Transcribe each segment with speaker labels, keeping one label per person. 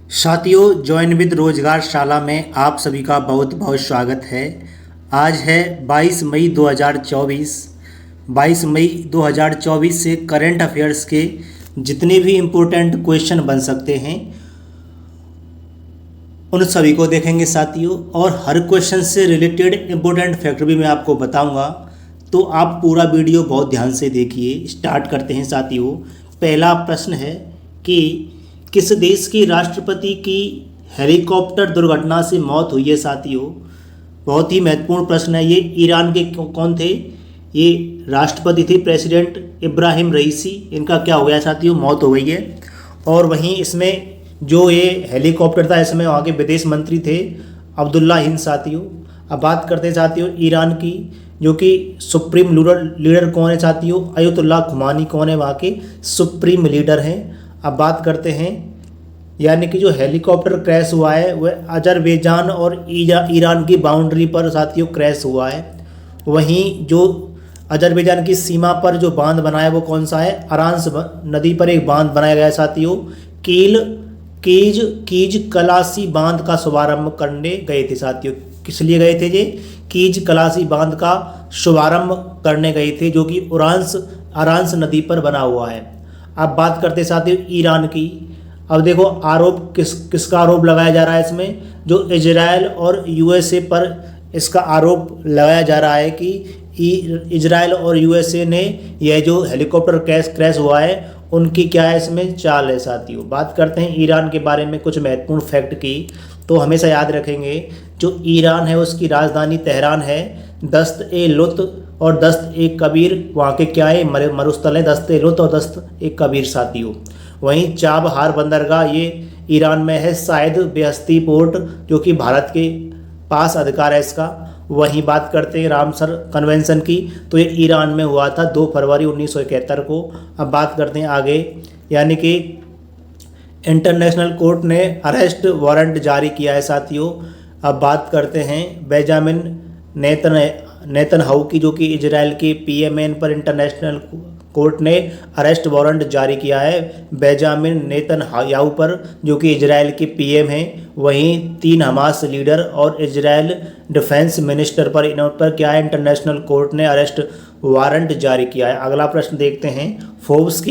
Speaker 1: साथियों, join with रोजगार शाला में आप सभी का बहुत बहुत स्वागत है। आज है 22 मई 2024। 22 मई 2024 से करंट अफेयर्स के जितने भी इम्पोर्टेंट क्वेश्चन बन सकते हैं उन सभी को देखेंगे साथियों, और हर क्वेश्चन से रिलेटेड इम्पोर्टेंट फैक्ट भी मैं आपको बताऊंगा। तो आप पूरा वीडियो बहुत ध्यान से देखिए। स्टार्ट करते हैं साथियों। पहला प्रश्न है कि किस देश के राष्ट्रपति की हेलीकॉप्टर दुर्घटना से मौत हुई है साथियों। बहुत ही महत्वपूर्ण प्रश्न है ये। ईरान के कौन थे? ये राष्ट्रपति थे प्रेसिडेंट इब्राहिम रईसी। इनका क्या हो गया साथियों? मौत हो गई है। और वहीं इसमें जो ये हेलीकॉप्टर था, इसमें वहाँ के विदेश मंत्री थे अब्दुल्ला हिंद साथियों। अब बात करते हैं साथियों ईरान की, जो कि सुप्रीम लीडर कौन है साथियों? अयतुल्ला खुमानी कौन है? वहाँ के सुप्रीम लीडर हैं। अब बात करते हैं, यानी कि जो हेलीकॉप्टर क्रैश हुआ है वह अजरबैजान और ईरान की बाउंड्री पर साथियों क्रैश हुआ है। वहीं जो अजरबैजान की सीमा पर जो बांध बनाया वो कौन सा है? अरांस नदी पर एक बांध बनाया गया है साथियों। कीज कलासी बांध का शुभारंभ करने गए थे साथियों। किस लिए गए थे ये? कीज कलासी बांध का शुभारंभ करने गए थे, जो कि अरांस नदी पर बना हुआ है। अब बात करते साथियों ईरान की। अब देखो आरोप किसका आरोप लगाया जा रहा है इसमें? जो इजराइल और यूएसए पर इसका आरोप लगाया जा रहा है कि इजराइल और यूएसए ने यह जो हेलीकॉप्टर क्रैश हुआ है उनकी क्या है इसमें चाल है साथियों। बात करते हैं ईरान के बारे में कुछ महत्वपूर्ण फैक्ट की। तो हमेशा याद रखेंगे, जो ईरान है उसकी राजधानी तेहरान है। दस्त ए लुत और दस्त ए कबीर वहाँ के क्या है? मरुस्थल है। दस्त ए लुत और दस्त ए कबीर साथियों। वहीं चाबहार बंदरगाह ये ईरान में है। शायद बेहस्ती पोर्ट जो कि भारत के पास अधिकार है इसका। वहीं बात करते हैं रामसर कन्वेंशन की, तो ये ईरान में हुआ था 2 फरवरी 1971 को। अब बात करते हैं आगे, यानी कि इंटरनेशनल कोर्ट ने अरेस्ट वारंट जारी किया है साथियों। अब बात करते हैं बेंजामिन नेतन्याहू की, जो कि इजराइल के पीएमएन पर इंटरनेशनल कोर्ट ने अरेस्ट वारंट जारी किया है बेंजामिन नेतन्याहू पर, जो कि इजराइल के पीएम हैं। वहीं 3 हमास लीडर और इजराइल डिफेंस मिनिस्टर पर इन पर क्या है? इंटरनेशनल कोर्ट ने अरेस्ट वारंट जारी किया है। अगला प्रश्न देखते हैं। फोर्ब्स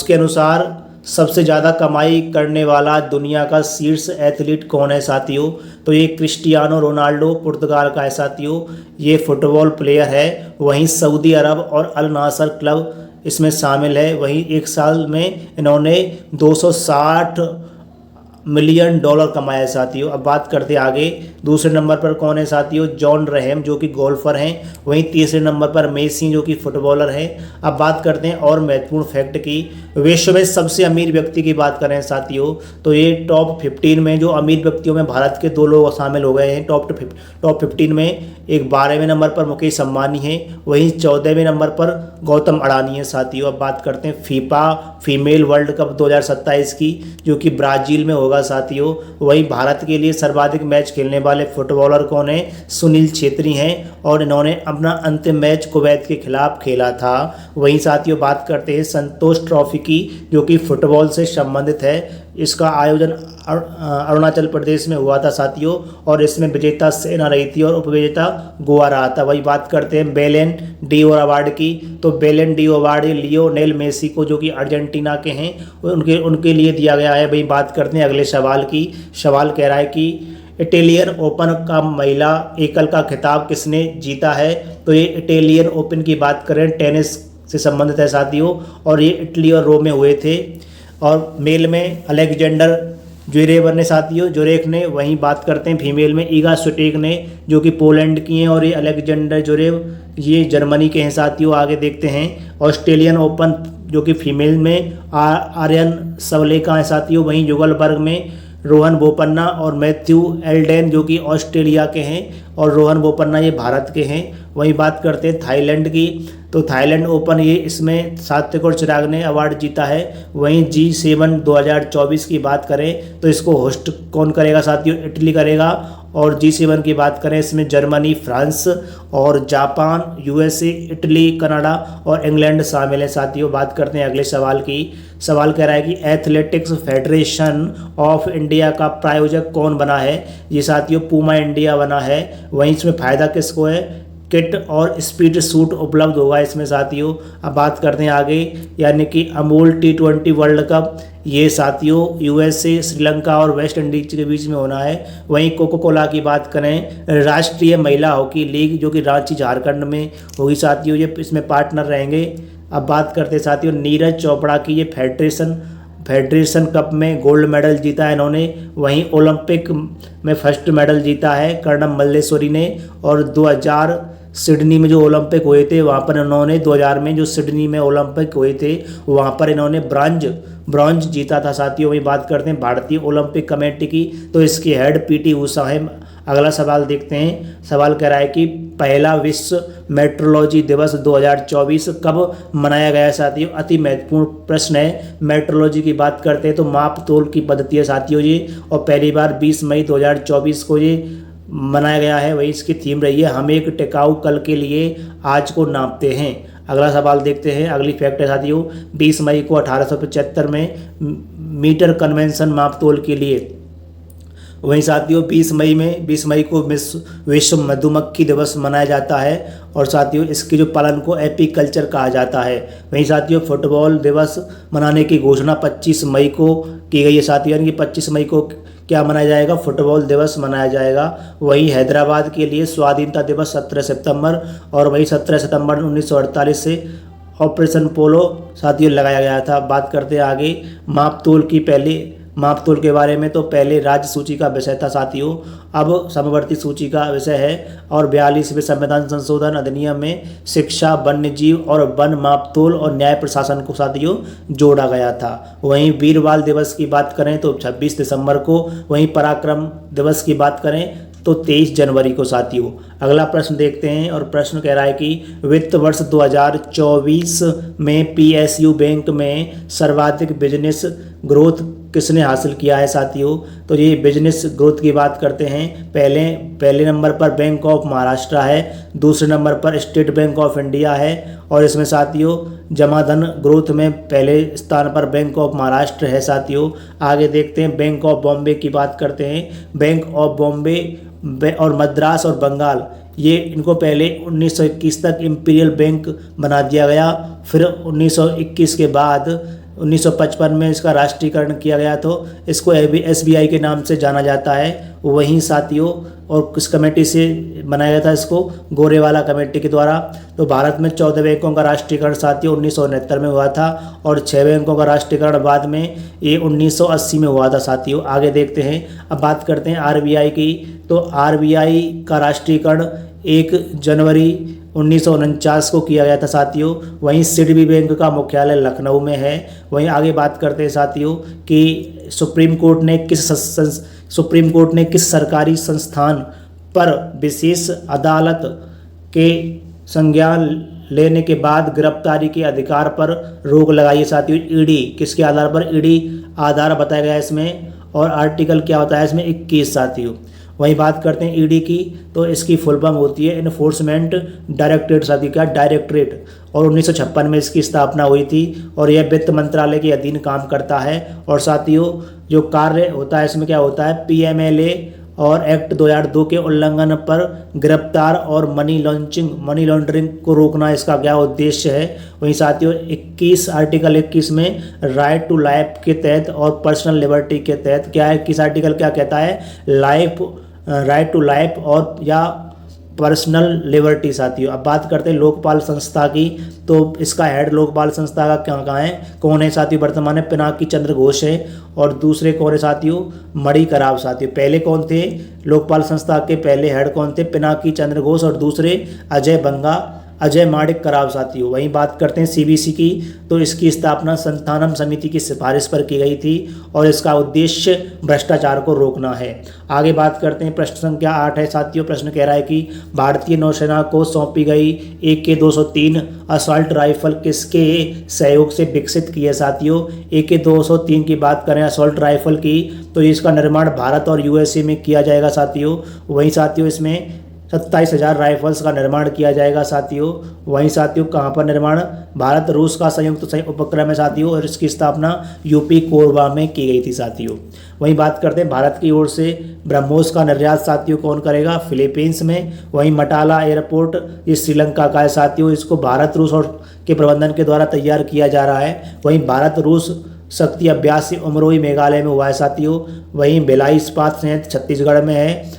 Speaker 1: के अनुसार सबसे ज़्यादा कमाई करने वाला दुनिया का शीर्ष एथलीट कौन है साथियों? तो ये क्रिस्टियानो रोनाल्डो पुर्तगाल का है साथियों। ये फुटबॉल प्लेयर है। वहीं सऊदी अरब और अल नासर क्लब इसमें शामिल है। वहीं एक साल में इन्होंने 260 मिलियन डॉलर कमाया है साथियों। अब बात करते हैं आगे। दूसरे नंबर पर कौन है साथियों? जॉन रहम, जो कि गोल्फर हैं। वहीं तीसरे नंबर पर मेसी, जो कि फुटबॉलर हैं। अब बात करते हैं और महत्वपूर्ण फैक्ट की। विश्व में सबसे अमीर व्यक्ति की बात करें साथियों, तो ये टॉप 15 में जो अमीर व्यक्तियों में भारत के 2 लोग शामिल हो गए हैं। टॉप 15 में एक 12वें नंबर पर मुकेश अंबानी है। वहीं 14वें नंबर पर गौतम अडानी है साथियों। अब बात करते हैं फीफा फीमेल वर्ल्ड कप 2027 की, जो कि ब्राज़ील में होगा साथियों। वहीं भारत के लिए सर्वाधिक मैच खेलने वाले फुटबॉलर कौन है? सुनील छेत्री हैं, और इन्होंने अपना अंतिम मैच कुवैत के खिलाफ खेला था। वहीं साथियों बात करते हैं संतोष ट्रॉफी की, जो कि फुटबॉल से संबंधित है। इसका आयोजन अरुणाचल प्रदेश में हुआ था साथियों, और इसमें विजेता सेना रही थी और उपविजेता गोवा रहा था। वही बात करते हैं बेलन डी अवार्ड की, तो बेलन डी अवार्ड लियोनेल मेसी को, जो कि अर्जेंटीना के हैं, उनके लिए दिया गया है। वही बात करते हैं अगले सवाल की। सवाल कह रहा है कि इटालियन ओपन का महिला एकल का खिताब किसने जीता है? तो ये इटालियन ओपन की बात करें टेनिस से संबंधित है साथियों, और ये इटली और रोम में हुए थे। और मेल में अलेक्जेंडर ज्वेरेव ने साथियों, जोरेख ने। वहीं बात करते हैं फीमेल में ईगा स्विटेक ने, जो कि पोलैंड की हैं, और ये अलेक्जेंडर ज्वेरेव ये जर्मनी के हैं साथियों। आगे देखते हैं ऑस्ट्रेलियन ओपन, जो कि फीमेल में आर्यन सवलेका है साथियों। वहीं युगलबर्ग में रोहन बोपन्ना और मैथ्यू एल्डेन, जो कि ऑस्ट्रेलिया के हैं, और रोहन बोपन्ना ये भारत के हैं। वहीं बात करते हैं थाईलैंड की, तो थाईलैंड ओपन ये इसमें सात्विक और चिराग ने अवार्ड जीता है। वहीं G7 2024 की बात करें तो इसको होस्ट कौन करेगा साथियों? इटली करेगा। और G7 की बात करें इसमें जर्मनी, फ्रांस और जापान, यूएसए, इटली, कनाडा और इंग्लैंड शामिल हैं साथियों। बात करते हैं अगले सवाल की। सवाल कह रहा है कि एथलेटिक्स फेडरेशन ऑफ इंडिया का प्रायोजक कौन बना है। ये साथियों पूमा इंडिया बना है। वहीं इसमें फ़ायदा किसको है, किट और स्पीड सूट उपलब्ध होगा इसमें साथियों। अब बात करते हैं आगे, यानी कि अमूल T20 वर्ल्ड कप, ये साथियों यूएसए, श्रीलंका और वेस्ट इंडीज के बीच में होना है। वहीं कोको कोला की बात करें, राष्ट्रीय महिला हॉकी लीग जो कि रांची झारखंड में होगी साथियों, ये इसमें पार्टनर रहेंगे। अब बात करते हैं साथियों नीरज चोपड़ा की, ये फेडरेशन कप में गोल्ड मेडल जीता है इन्होंने। वहीं ओलंपिक में फर्स्ट मेडल जीता है कर्णम मल्लेश्वरी ने। और 2000 सिडनी में जो ओलंपिक हुए थे वहाँ पर इन्होंने 2000 में जो सिडनी में ओलंपिक हुए थे वहाँ पर इन्होंने ब्रॉन्ज जीता था साथियों। वही बात करते हैं भारतीय ओलंपिक कमेटी की, तो इसकी हेड PT ऊषा है। अगला सवाल देखते हैं। सवाल कह रहा है कि पहला विश्व मेट्रोलॉजी दिवस 2024 कब मनाया गया साथियों। अति महत्वपूर्ण प्रश्न है। मेट्रोलॉजी की बात करते हैं तो माप तोल की पद्धति है साथियों ये, और पहली बार 20 मई 2024 को ये मनाया गया है। वही इसकी थीम रही है, हम एक टिकाऊ कल के लिए आज को नापते हैं। अगला सवाल देखते हैं। अगली फैक्ट है साथियों, 20 मई को 1875 में मीटर कन्वेंशन माप तोल के लिए। वहीं साथियों 20 मई को विश्व मधुमक्खी दिवस मनाया जाता है, और साथियों इसके जो पालन को एपीकल्चर कहा जाता है। वहीं साथियों फुटबॉल दिवस मनाने की घोषणा 25 मई को की गई है साथियों, यानी कि 25 मई को क्या मनाया जाएगा, फुटबॉल दिवस मनाया जाएगा। वहीं हैदराबाद के लिए स्वाधीनता दिवस 17 सितंबर, और वही 17 सितंबर 1948 से ऑपरेशन पोलो साथियों लगाया गया था। बात करते हैं आगे माप तोल के बारे में, तो पहले राज्य सूची का विषय था साथियों, अब समवर्ती सूची का विषय है। और 42वें संविधान संशोधन अधिनियम में शिक्षा, वन्य जीव और वन माप तोल और न्याय प्रशासन को साथियों जोड़ा गया था। वहीं वीर बाल दिवस की बात करें तो 26 दिसंबर को, वहीं पराक्रम दिवस की बात करें तो 23 जनवरी को साथियों। अगला प्रश्न देखते हैं, और प्रश्न कह रहा है कि वित्त वर्ष 2024 में PSU बैंक में सर्वाधिक बिजनेस ग्रोथ किसने हासिल किया है साथियों। तो ये बिजनेस ग्रोथ की बात करते हैं। पहले नंबर पर बैंक ऑफ महाराष्ट्र है, दूसरे नंबर पर स्टेट बैंक ऑफ इंडिया है, और इसमें साथियों जमा धन ग्रोथ में पहले स्थान पर बैंक ऑफ महाराष्ट्र है साथियों। आगे देखते हैं बैंक ऑफ बॉम्बे की बात करते हैं। बैंक ऑफ बॉम्बे और मद्रास और बंगाल, ये इनको पहले 1921 तक इम्पीरियल बैंक बना दिया गया, फिर 1921 के बाद 1955 में इसका राष्ट्रीयकरण किया गया, तो इसको SBI के नाम से जाना जाता है। वहीं साथियों और किस कमेटी से बनाया गया था, इसको गोरेवाला कमेटी के द्वारा। तो भारत में 14 बैंकों का राष्ट्रीयकरण साथियों 1969 में हुआ था, और 6 बैंकों का राष्ट्रीयकरण बाद में ये 1980 में हुआ था साथियों। आगे देखते हैं। अब बात करते हैं RBI की, तो RBI का राष्ट्रीयकरण 1 जनवरी 1949 को किया गया था साथियों। वहीं सिडबी बैंक का मुख्यालय लखनऊ में है। वहीं आगे बात करते हैं साथियों कि सुप्रीम कोर्ट ने किस सरकारी संस्थान पर विशेष अदालत के संज्ञान लेने के बाद गिरफ्तारी के अधिकार पर रोक लगाई है साथियों। ईडी किसके आधार पर, ईडी आधार बताया गया है इसमें, और आर्टिकल क्या होता है इसमें 21 साथियों। वहीं बात करते हैं ईडी की, तो इसकी फुल फॉर्म होती है इन्फोर्समेंट डायरेक्टरेट साथियों, क्या डायरेक्टरेट, और 1956 में इसकी स्थापना हुई थी, और यह वित्त मंत्रालय के अधीन काम करता है। और साथियों जो कार्य होता है इसमें क्या होता है, PMLA और एक्ट 2002 के उल्लंघन पर गिरफ्तार और मनी लॉन्ड्रिंग को रोकना इसका क्या उद्देश्य है। वहीं साथियों आर्टिकल 21 में राइट टू लाइफ के तहत और पर्सनल लिबर्टी के तहत क्या है, किस आर्टिकल क्या कहता है, राइट टू लाइफ और या पर्सनल लिबर्टी साथियों। अब बात करते हैं लोकपाल संस्था की, तो इसका हेड लोकपाल संस्था का कहाँ है, कौन है साथियों, वर्तमान में पिनाकी चंद्र घोष है, और दूसरे कौन है साथियों, मणि कराव साथियों। पहले कौन थे लोकपाल संस्था के पहले हेड कौन थे, पिनाकी चंद्र घोष, और दूसरे अजय बंगा अजय माणिक कराव साथियों। वहीं बात करते हैं सीबीसी की, तो इसकी स्थापना संस्थानम समिति की सिफारिश पर की गई थी और इसका उद्देश्य भ्रष्टाचार को रोकना है। आगे बात करते हैं प्रश्न संख्या 8 है साथियों। प्रश्न कह रहा है कि भारतीय नौसेना को सौंपी गई AK-203 असॉल्ट राइफल किसके सहयोग से विकसित की है साथियों। AK-203 की बात करें असॉल्ट राइफल की, तो इसका निर्माण भारत और USA में किया जाएगा साथियों। वहीं साथियों इसमें 27,000 राइफल्स का निर्माण किया जाएगा साथियों। वहीं साथियों कहाँ पर निर्माण, भारत रूस का संयुक्त उपक्रम है साथियों और इसकी स्थापना यूपी कोरबा में की गई थी साथियों। वहीं बात करते हैं भारत की ओर से ब्रह्मोस का निर्यात साथियों कौन करेगा, फिलीपींस में। वहीं मटाला एयरपोर्ट ये श्रीलंका का है साथियों, इसको भारत रूस और के प्रबंधन के द्वारा तैयार किया जा रहा है। वहीं भारत रूस शक्ति अभ्यास उमरोई मेघालय में हुआ है साथियों। वहीं भिलाई इस्पात संयंत्र छत्तीसगढ़ में है।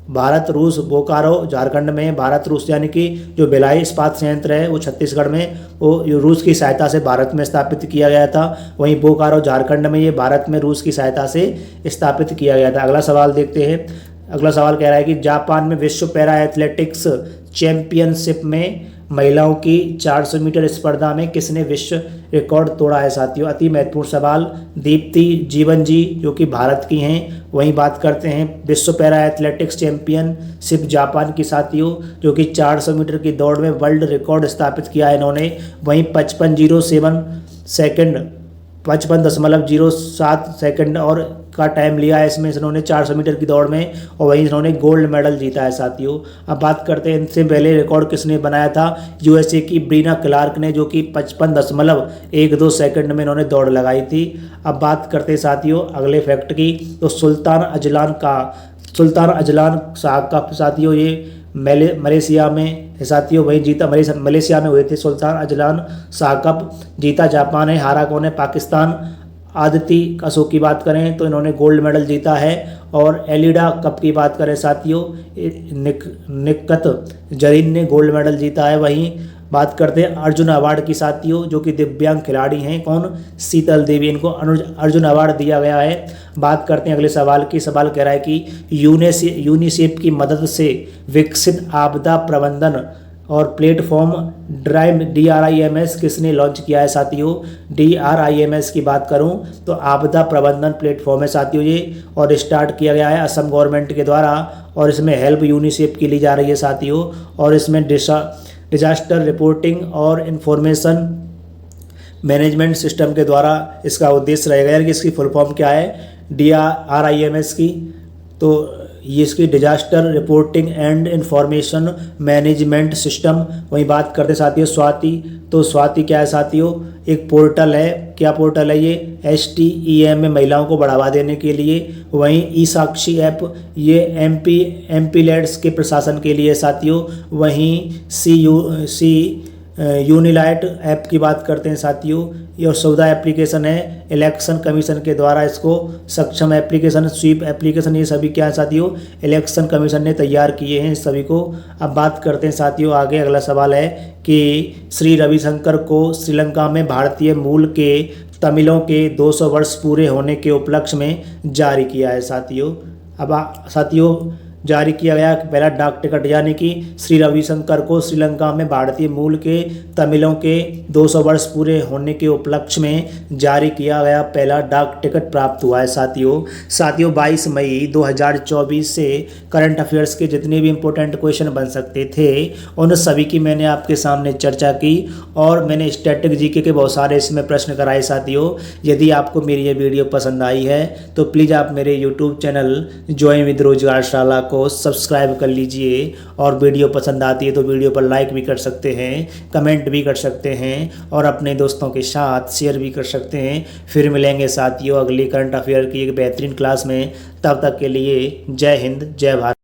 Speaker 1: भारत रूस बोकारो झारखंड में। भारत रूस यानी कि जो भिलाई इस्पात संयंत्र है वो छत्तीसगढ़ में, वो रूस की सहायता से भारत में स्थापित किया गया था। वहीं बोकारो झारखंड में ये भारत में रूस की सहायता से स्थापित किया गया था। अगला सवाल देखते हैं। अगला सवाल कह रहा है कि जापान में विश्व पैरा एथलेटिक्स चैंपियनशिप में महिलाओं की 400 मीटर स्पर्धा में किसने विश्व रिकॉर्ड तोड़ा है साथियों। अति महत्वपूर्ण सवाल। दीप्ति जीवन जी जो कि भारत की हैं। वहीं बात करते हैं विश्व पैरा एथलेटिक्स चैंपियनशिप जापान की साथियों, जो कि 400 मीटर की दौड़ में वर्ल्ड रिकॉर्ड स्थापित किया है इन्होंने। वहीं 55.07 सेकंड और का टाइम लिया है इसमें इन्होंने 400 मीटर की दौड़ में, और वहीं इन्होंने गोल्ड मेडल जीता है साथियों। अब बात करते हैं इनसे पहले रिकॉर्ड किसने बनाया था। USA की ब्रीना क्लार्क ने, जो कि 55.12 सेकंड में इन्होंने दौड़ लगाई थी। अब बात करते हैं साथियों अगले फैक्ट की, तो सुल्तान अजलान शाह का साथियों ये मलेशिया में साथियों वही जीता। मलेशिया में हुए थे सुल्तान अजलान शाह कप। जीता जापान है, हारा कौन है, पाकिस्तान। आदिति कसो की बात करें तो इन्होंने गोल्ड मेडल जीता है। और एलिडा कप की बात करें साथियों निक्कत जरीन ने गोल्ड मेडल जीता है। वहीं बात करते हैं अर्जुन अवार्ड की साथियों, जो कि दिव्यांग खिलाड़ी हैं कौन, शीतल देवी, इनको अर्जुन अवार्ड दिया गया है। बात करते हैं अगले सवाल की। सवाल कह रहा है कि यूनिसेफ की मदद से विकसित आपदा प्रबंधन और प्लेटफॉर्म DRIMS किसने लॉन्च किया है साथियों। DRIMS की बात करूं तो आपदा प्रबंधन प्लेटफॉर्म है साथियों ये, और स्टार्ट किया गया है असम गवर्नमेंट के द्वारा, और इसमें हेल्प यूनिसेफ की ली जा रही है साथियों। और इसमें डिजास्टर रिपोर्टिंग और इंफॉर्मेशन मैनेजमेंट सिस्टम के द्वारा इसका उद्देश्य रहेगा। यार कि इसकी फुल फॉर्म क्या है DRIMS की, तो ये इसकी disaster reporting and information management system. वहीं बात करते साथियों स्वाति, तो स्वाति क्या है साथियों, एक पोर्टल है। क्या पोर्टल है ये, STEM में महिलाओं को बढ़ावा देने के लिए। वहीं ई साक्षी ऐप ये MP-LEDs के प्रशासन के लिए साथियों। वहीं यूनिलाइट ऐप की बात करते हैं साथियों, ये सुविधा एप्लीकेशन है इलेक्शन कमीशन के द्वारा, इसको सक्षम एप्लीकेशन, स्वीप एप्लीकेशन, ये सभी क्या है साथियों इलेक्शन कमीशन ने तैयार किए हैं इस सभी को। अब बात करते हैं साथियों आगे। अगला सवाल है कि श्री रविशंकर को श्रीलंका में भारतीय मूल के तमिलों के 200 वर्ष पूरे होने के उपलक्ष्य में जारी किया है साथियों। अब साथियों जारी किया गया पहला डाक टिकट, यानी कि श्री रविशंकर को श्रीलंका में भारतीय मूल के तमिलों के 200 वर्ष पूरे होने के उपलक्ष्य में जारी किया गया पहला डाक टिकट प्राप्त हुआ है साथियों। 22 मई 2024 से करंट अफेयर्स के जितने भी इंपॉर्टेंट क्वेश्चन बन सकते थे उन सभी की मैंने आपके सामने चर्चा की, और मैंने स्टैटिक जीके के बहुत सारे इसमें प्रश्न कराए साथियों। यदि आपको मेरी ये वीडियो पसंद आई है तो प्लीज़ आप मेरे यूट्यूब चैनल ज्वाइन विद रोजगारशाला को सब्सक्राइब कर लीजिए, और वीडियो पसंद आती है तो वीडियो पर लाइक भी कर सकते हैं, कमेंट भी कर सकते हैं, और अपने दोस्तों के साथ शेयर भी कर सकते हैं। फिर मिलेंगे साथियों अगली करंट अफेयर की एक बेहतरीन क्लास में। तब तक के लिए जय हिंद जय भारत।